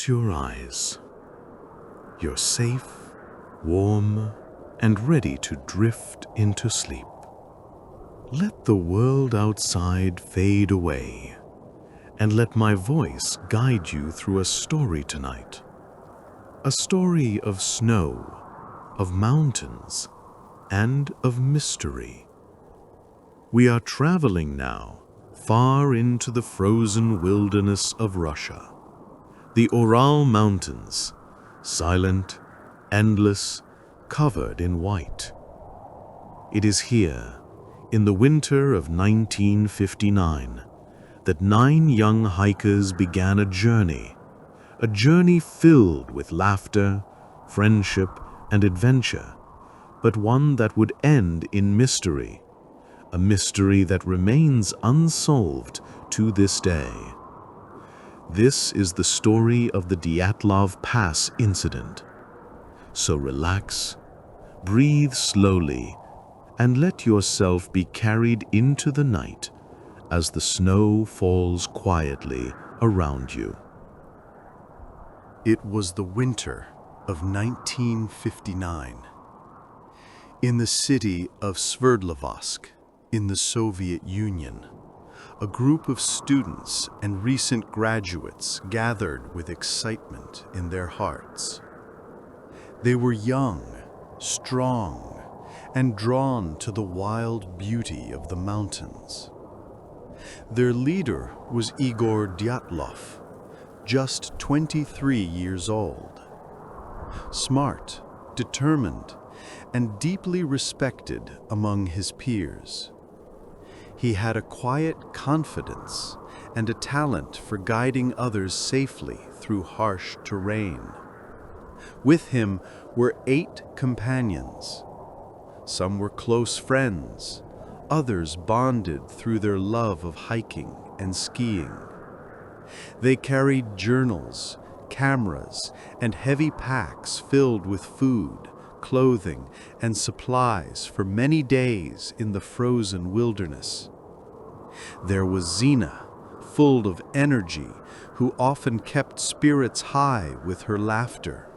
Close your eyes. You're safe, warm, and ready to drift into sleep. Let the world outside fade away, and let my voice guide you through a story tonight. A story of snow, of mountains, and of mystery. We are traveling now far into the frozen wilderness of Russia. The Ural Mountains, silent, endless, covered in white. It is here, in the winter of 1959, that 9 young hikers began a journey filled with laughter, friendship, and adventure, but one that would end in mystery, a mystery that remains unsolved to this day. This is the story of the Dyatlov Pass Incident. So relax, breathe slowly, and let yourself be carried into the night as the snow falls quietly around you. It was the winter of 1959. In the city of Sverdlovsk, in the Soviet Union, a group of students and recent graduates gathered with excitement in their hearts. They were young, strong, and drawn to the wild beauty of the mountains. Their leader was Igor Dyatlov, just 23 years old. Smart, determined, and deeply respected among his peers. He had a quiet confidence and a talent for guiding others safely through harsh terrain. With him were 8 companions. Some were close friends, others bonded through their love of hiking and skiing. They carried journals, cameras, and heavy packs filled with food, clothing, and supplies for many days in the frozen wilderness. There was Zina, full of energy, who often kept spirits high with her laughter.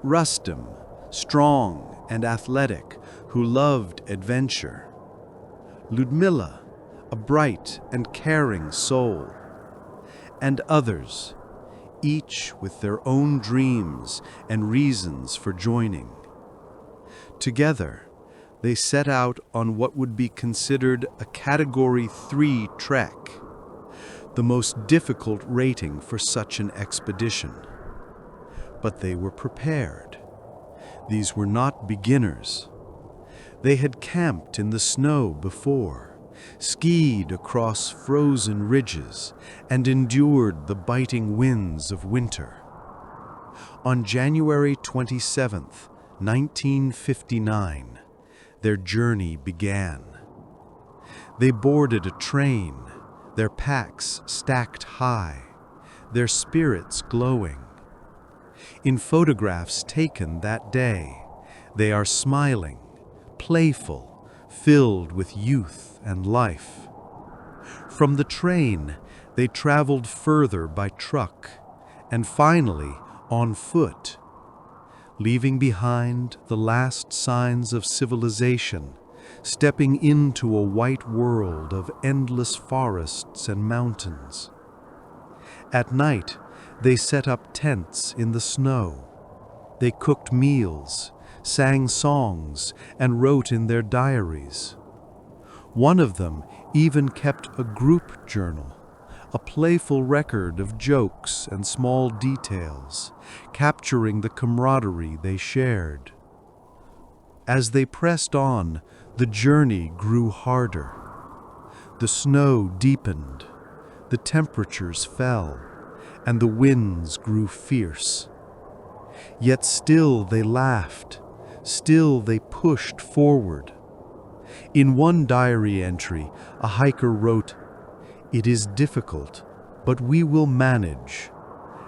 Rustem, strong and athletic, who loved adventure. Ludmila, a bright and caring soul. And others, each with their own dreams and reasons for joining. Together, they set out on what would be considered a Category 3 trek, the most difficult rating for such an expedition. But they were prepared. These were not beginners. They had camped in the snow before, skied across frozen ridges, and endured the biting winds of winter. On January 27th, 1959, their journey began. They boarded a train, their packs stacked high, their spirits glowing. In photographs taken that day, they are smiling, playful, filled with youth and life. From the train, they traveled further by truck, and finally on foot, leaving behind the last signs of civilization, stepping into a white world of endless forests and mountains. At night, they set up tents in the snow. They cooked meals, sang songs, and wrote in their diaries. One of them even kept a group journal, a playful record of jokes and small details, capturing the camaraderie they shared. As they pressed on, the journey grew harder. The snow deepened, the temperatures fell, and the winds grew fierce. Yet still they laughed, still they pushed forward. In one diary entry, a hiker wrote, "It is difficult, but we will manage.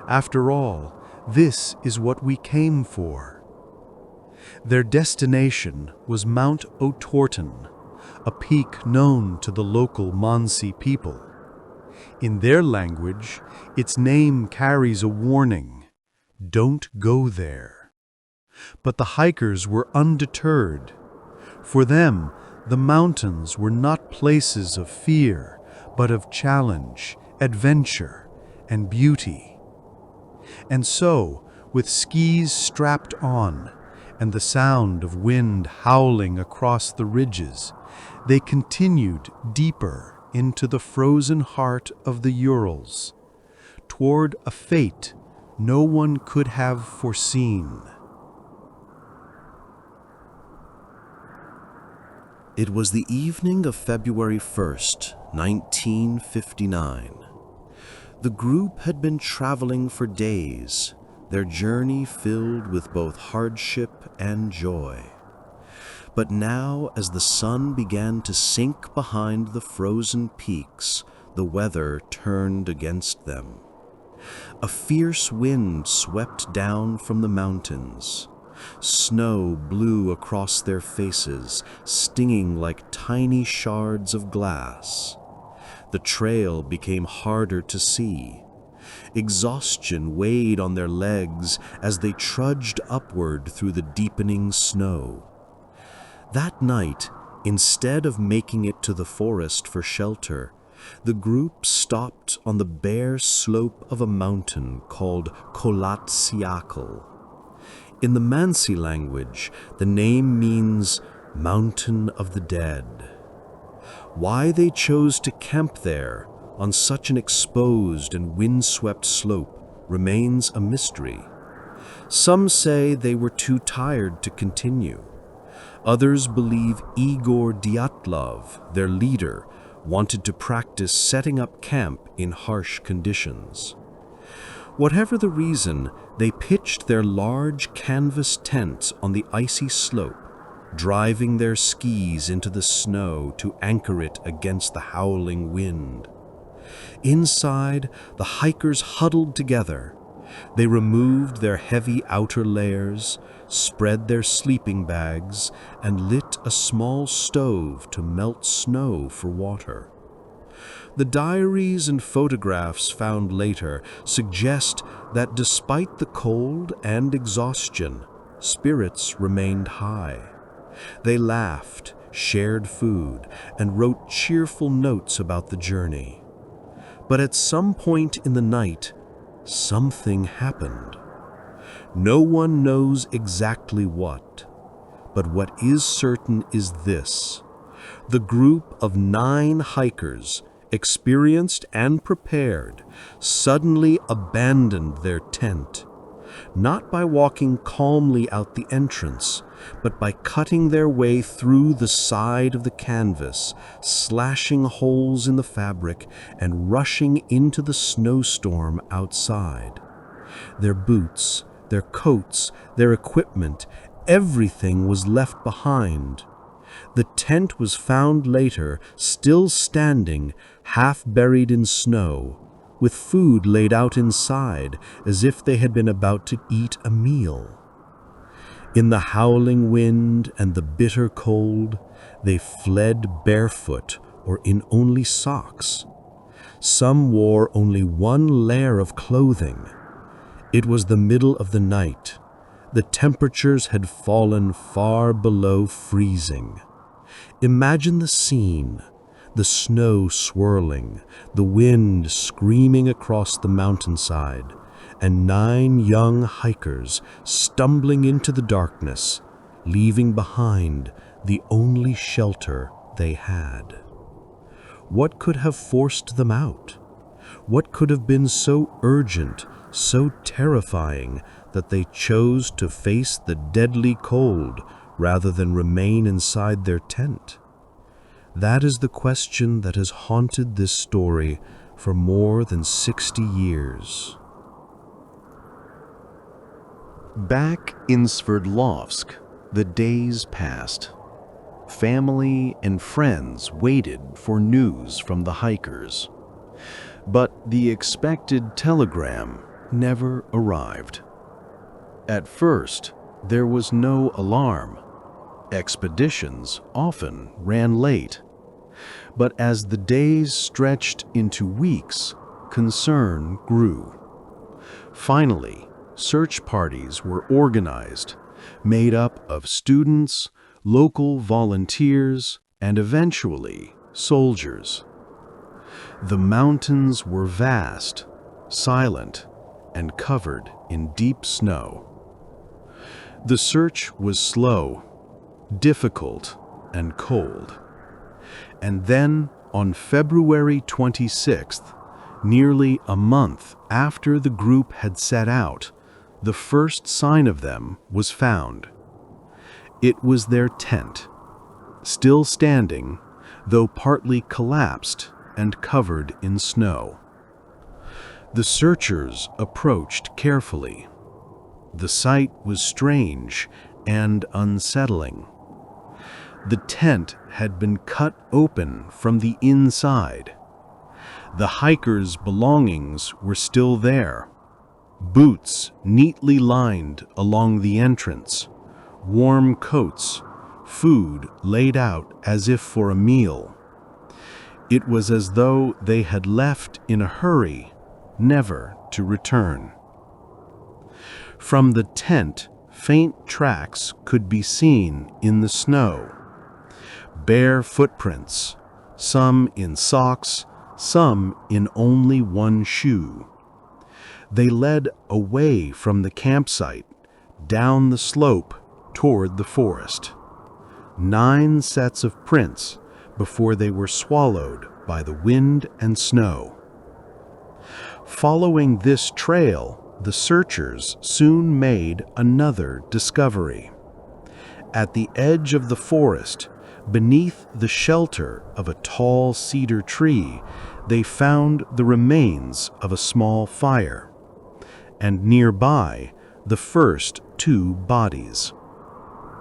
After all, this is what we came for." Their destination was Mount Otorten, a peak known to the local Mansi people. In their language, its name carries a warning: don't go there. But the hikers were undeterred. For them, the mountains were not places of fear, but of challenge, adventure, and beauty. And so, with skis strapped on, and the sound of wind howling across the ridges, they continued deeper into the frozen heart of the Urals, toward a fate no one could have foreseen. It was the evening of February 1st, 1959. The group had been traveling for days, their journey filled with both hardship and joy. But now, as the sun began to sink behind the frozen peaks, the weather turned against them. A fierce wind swept down from the mountains. Snow blew across their faces, stinging like tiny shards of glass. The trail became harder to see. Exhaustion weighed on their legs as they trudged upward through the deepening snow. That night, instead of making it to the forest for shelter, the group stopped on the bare slope of a mountain called Kholat Syakhl. In the Mansi language, the name means Mountain of the Dead. Why they chose to camp there on such an exposed and windswept slope remains a mystery. Some say they were too tired to continue. Others believe Igor Dyatlov, their leader, wanted to practice setting up camp in harsh conditions. Whatever the reason, they pitched their large canvas tents on the icy slope, driving their skis into the snow to anchor it against the howling wind. Inside, the hikers huddled together. They removed their heavy outer layers, spread their sleeping bags, and lit a small stove to melt snow for water. The diaries and photographs found later suggest that despite the cold and exhaustion, spirits remained high. They laughed, shared food, and wrote cheerful notes about the journey. But at some point in the night, something happened. No one knows exactly what, but what is certain is this: the group of 9 hikers, experienced and prepared, suddenly abandoned their tent, not by walking calmly out the entrance, but by cutting their way through the side of the canvas, slashing holes in the fabric, and rushing into the snowstorm outside. Their boots, their coats, their equipment, everything was left behind. The tent was found later, still standing, half buried in snow, with food laid out inside, as if they had been about to eat a meal. In the howling wind and the bitter cold, they fled barefoot or in only socks. Some wore only one layer of clothing. It was the middle of the night. The temperatures had fallen far below freezing. Imagine the scene: the snow swirling, the wind screaming across the mountainside, and 9 young hikers stumbling into the darkness, leaving behind the only shelter they had. What could have forced them out? What could have been so urgent, so terrifying, that they chose to face the deadly cold rather than remain inside their tent? That is the question that has haunted this story for more than 60 years. Back in Sverdlovsk, the days passed. Family and friends waited for news from the hikers. But the expected telegram never arrived. At first, there was no alarm. Expeditions often ran late. But as the days stretched into weeks, concern grew. Finally, search parties were organized, made up of students, local volunteers, and eventually soldiers. The mountains were vast, silent, and covered in deep snow. The search was slow, difficult, and cold. And then, on February 26th, nearly a month after the group had set out, the first sign of them was found. It was their tent, still standing, though partly collapsed and covered in snow. The searchers approached carefully. The sight was strange and unsettling. The tent had been cut open from the inside. The hikers' belongings were still there. Boots neatly lined along the entrance, warm coats, food laid out as if for a meal. It was as though they had left in a hurry, never to return. From the tent, faint tracks could be seen in the snow. Bare footprints, some in socks, some in only one shoe. They led away from the campsite, down the slope toward the forest. 9 sets of prints before they were swallowed by the wind and snow. Following this trail, the searchers soon made another discovery. At the edge of the forest, beneath the shelter of a tall cedar tree, they found the remains of a small fire, and nearby, the first 2 bodies.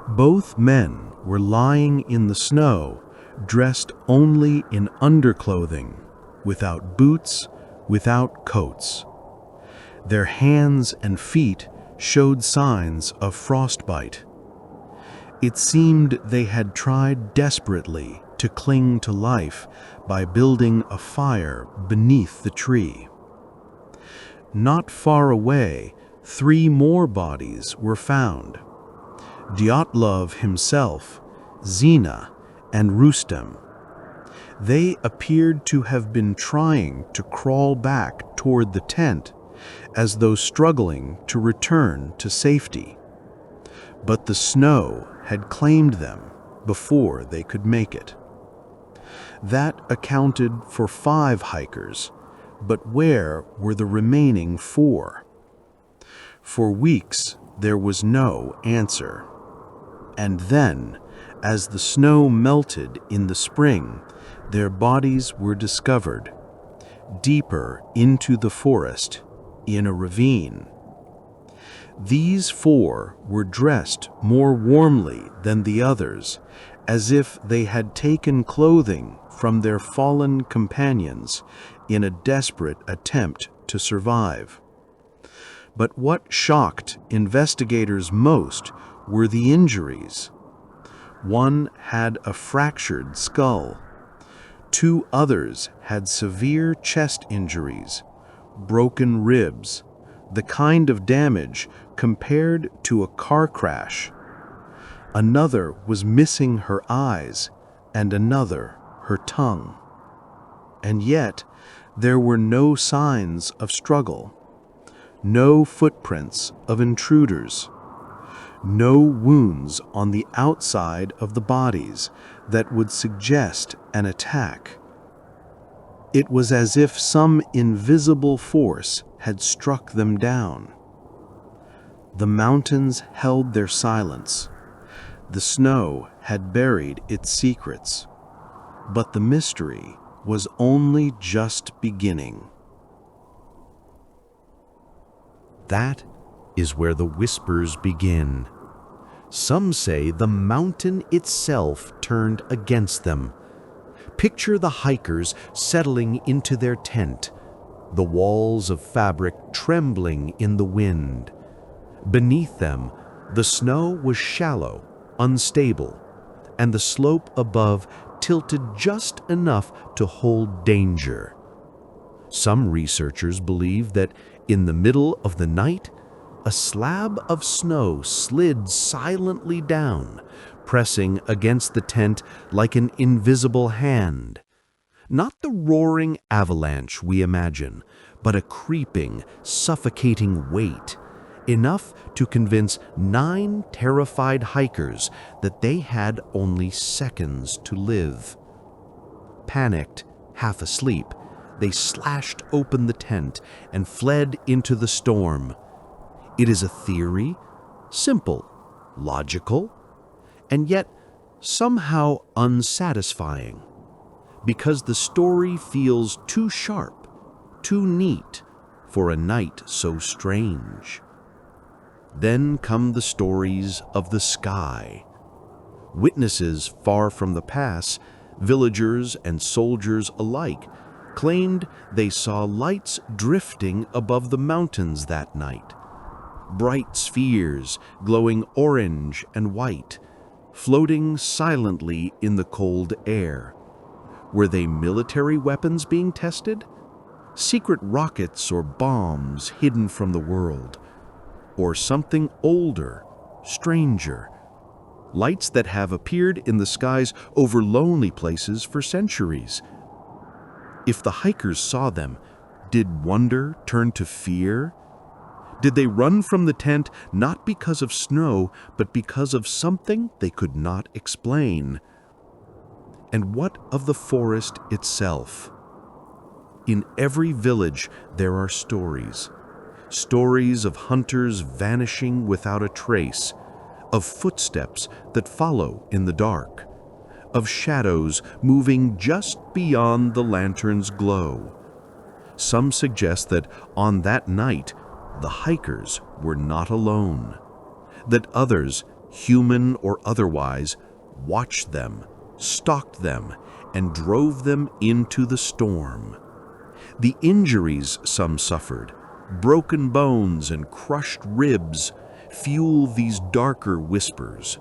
Both men were lying in the snow, dressed only in underclothing, without boots, without coats. Their hands and feet showed signs of frostbite. It seemed they had tried desperately to cling to life by building a fire beneath the tree. Not far away, 3 more bodies were found. Dyatlov himself, Zina, and Rustem. They appeared to have been trying to crawl back toward the tent, as though struggling to return to safety. But the snow had claimed them before they could make it. That accounted for 5 hikers, but where were the remaining 4? For weeks there was no answer. And then, as the snow melted in the spring, their bodies were discovered, deeper into the forest, in a ravine. These 4 were dressed more warmly than the others, as if they had taken clothing from their fallen companions in a desperate attempt to survive. But what shocked investigators most were the injuries. One had a fractured skull. 2 others had severe chest injuries, broken ribs, the kind of damage compared to a car crash. Another was missing her eyes, and another her tongue. And yet, there were no signs of struggle, no footprints of intruders, no wounds on the outside of the bodies that would suggest an attack. It was as if some invisible force had struck them down. The mountains held their silence. The snow had buried its secrets. But the mystery was only just beginning. That is where the whispers begin. Some say the mountain itself turned against them. Picture the hikers settling into their tent, the walls of fabric trembling in the wind. Beneath them, the snow was shallow, unstable, and the slope above tilted just enough to hold danger. Some researchers believe that in the middle of the night, a slab of snow slid silently down, pressing against the tent like an invisible hand. Not the roaring avalanche we imagine, but a creeping, suffocating weight, enough to convince 9 terrified hikers that they had only seconds to live. Panicked, half asleep, they slashed open the tent and fled into the storm. It is a theory, simple, logical, and yet somehow unsatisfying, because the story feels too sharp, too neat for a night so strange. Then come the stories of the sky. Witnesses far from the pass, villagers and soldiers alike, claimed they saw lights drifting above the mountains that night. Bright spheres glowing orange and white, floating silently in the cold air. Were they military weapons being tested? Secret rockets or bombs hidden from the world? Or something older, stranger? Lights that have appeared in the skies over lonely places for centuries. If the hikers saw them, did wonder turn to fear? Did they run from the tent not because of snow, but because of something they could not explain? And what of the forest itself? In every village there are stories. Stories of hunters vanishing without a trace, of footsteps that follow in the dark, of shadows moving just beyond the lantern's glow. Some suggest that on that night, the hikers were not alone, that others, human or otherwise, watched them, stalked them, and drove them into the storm. The injuries some suffered, broken bones and crushed ribs, fuel these darker whispers.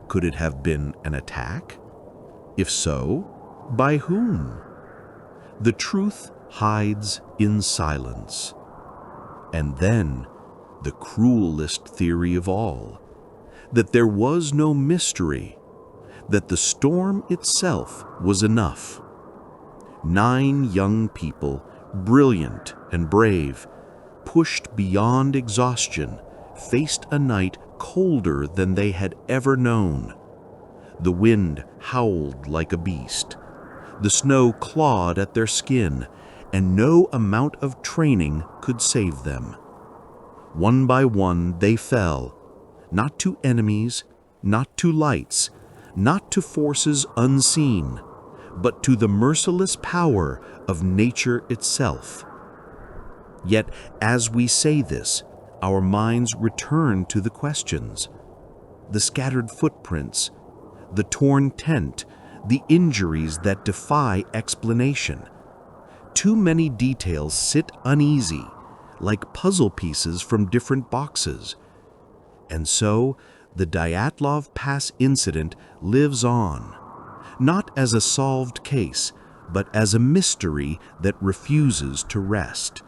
Could it have been an attack? If so, by whom? The truth hides in silence. And then, the cruelest theory of all, that there was no mystery, that the storm itself was enough. 9 young people, brilliant and brave, pushed beyond exhaustion, faced a night colder than they had ever known. The wind howled like a beast. The snow clawed at their skin, and no amount of training could save them. One by one they fell, not to enemies, not to lights, not to forces unseen, but to the merciless power of nature itself. Yet, as we say this, our minds return to the questions. The scattered footprints, the torn tent, the injuries that defy explanation. Too many details sit uneasy, like puzzle pieces from different boxes. And so, the Dyatlov Pass Incident lives on, not as a solved case, but as a mystery that refuses to rest.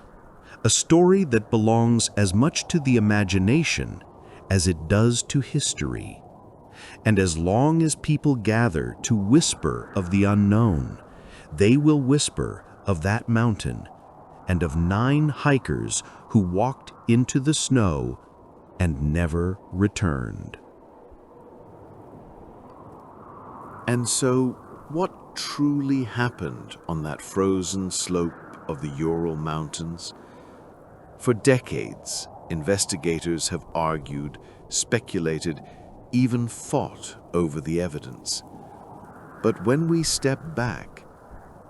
A story that belongs as much to the imagination as it does to history. And as long as people gather to whisper of the unknown, they will whisper of that mountain and of 9 hikers who walked into the snow and never returned. And so, what truly happened on that frozen slope of the Ural Mountains? For decades, investigators have argued, speculated, even fought over the evidence. But when we step back,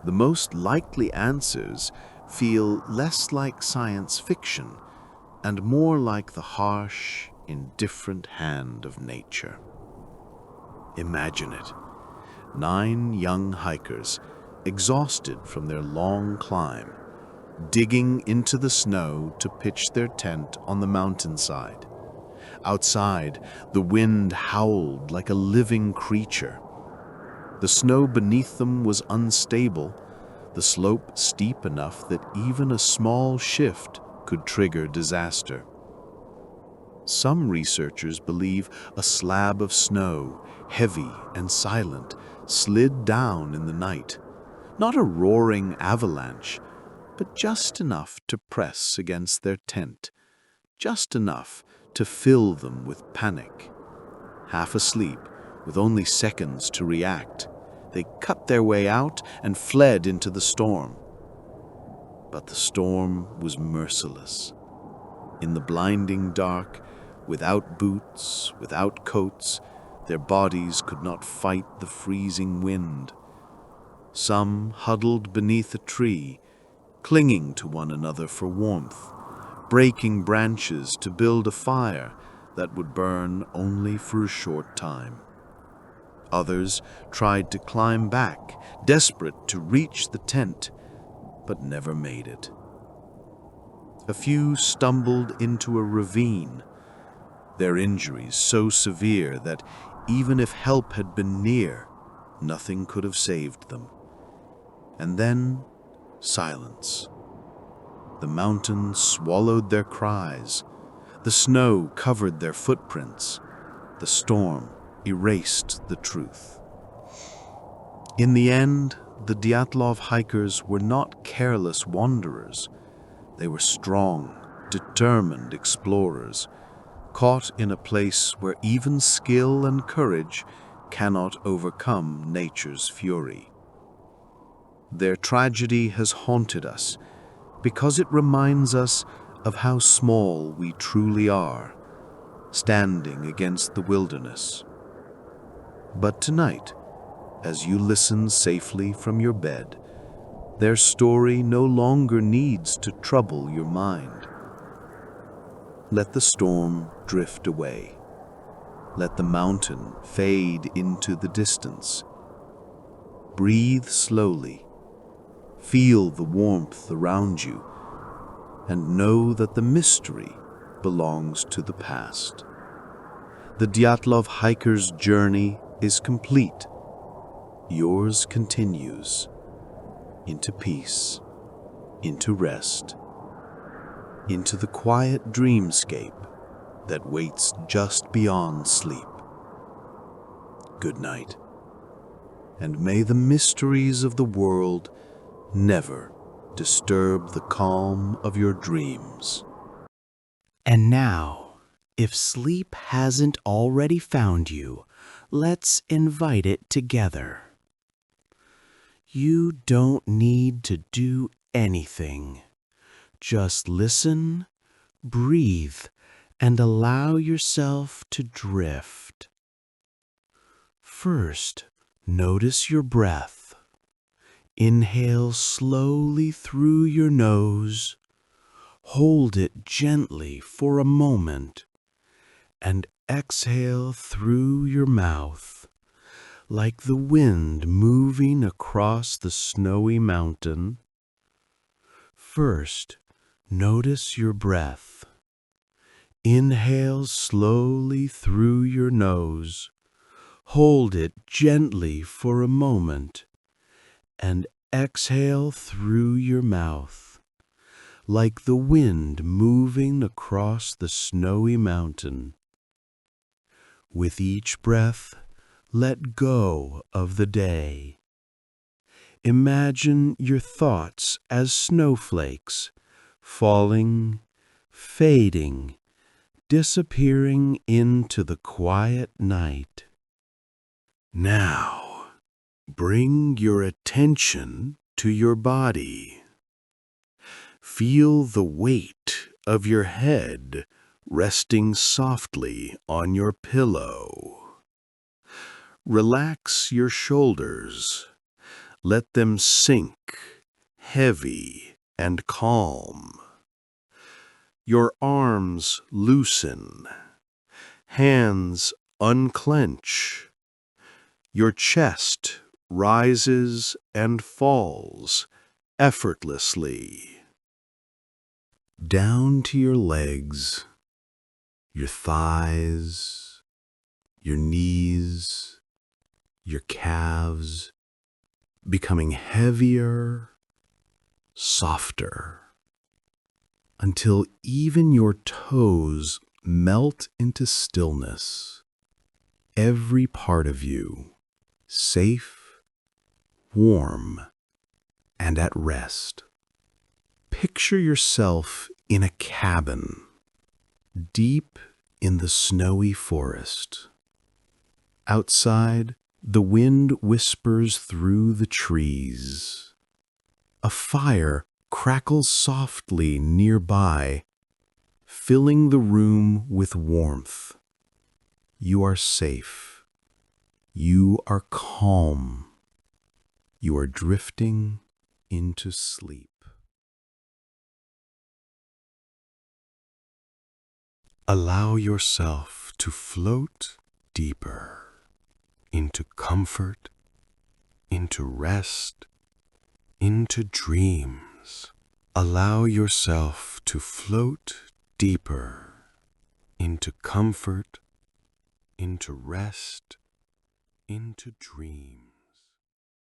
the most likely answers feel less like science fiction and more like the harsh, indifferent hand of nature. Imagine it. 9 young hikers, exhausted from their long climb, digging into the snow to pitch their tent on the mountainside. Outside, the wind howled like a living creature. The The snow beneath them was unstable, the slope steep enough that even a small shift could trigger disaster. Some researchers believe a slab of snow, heavy and silent, slid down in the night. Not a roaring avalanche, but just enough to press against their tent, just enough to fill them with panic. Half asleep, with only seconds to react, they cut their way out and fled into the storm. But the storm was merciless. In the blinding dark, without boots, without coats, their bodies could not fight the freezing wind. Some huddled beneath a tree, clinging to one another for warmth, breaking branches to build a fire that would burn only for a short time. Others tried to climb back, desperate to reach the tent, but never made it. A few stumbled into a ravine, their injuries so severe that even if help had been near, nothing could have saved them. And then, silence. The mountains swallowed their cries, the snow covered their footprints, the storm erased the truth. In the end, the Dyatlov hikers were not careless wanderers. They were strong, determined explorers, caught in a place where even skill and courage cannot overcome nature's fury. Their tragedy has haunted us because it reminds us of how small we truly are, standing against the wilderness. But tonight, as you listen safely from your bed, their story no longer needs to trouble your mind. Let the storm drift away. Let the mountain fade into the distance. Breathe slowly. Feel the warmth around you, and know that the mystery belongs to the past. The Dyatlov hiker's journey is complete. Yours continues into peace, into rest, into the quiet dreamscape that waits just beyond sleep. Good night, and may the mysteries of the world never disturb the calm of your dreams. And now, if sleep hasn't already found you, let's invite it together. You don't need to do anything. Just listen, breathe, and allow yourself to drift. First, notice your breath. Inhale slowly through your nose. Hold it gently for a moment, and exhale through your mouth, like the wind moving across the snowy mountain. First, notice your breath. Inhale slowly through your nose. Hold it gently for a moment, and exhale through your mouth, like the wind moving across the snowy mountain. With each breath, let go of the day. Imagine your thoughts as snowflakes, falling, fading, disappearing into the quiet night. Now, bring your attention to your body. Feel the weight of your head resting softly on your pillow. Relax your shoulders. Let them sink, heavy and calm. Your arms loosen. Hands unclench. Your chest rises and falls effortlessly. Down to your legs, your thighs, your knees, your calves, becoming heavier, softer, until even your toes melt into stillness. Every part of you safe, warm, and at rest. Picture yourself in a cabin, deep in the snowy forest. Outside, the wind whispers through the trees. A fire crackles softly nearby, filling the room with warmth. You are safe. You are calm. You are drifting into sleep. Allow yourself to float deeper into comfort, into rest, into dreams. Allow yourself to float deeper into comfort, into rest, into dreams.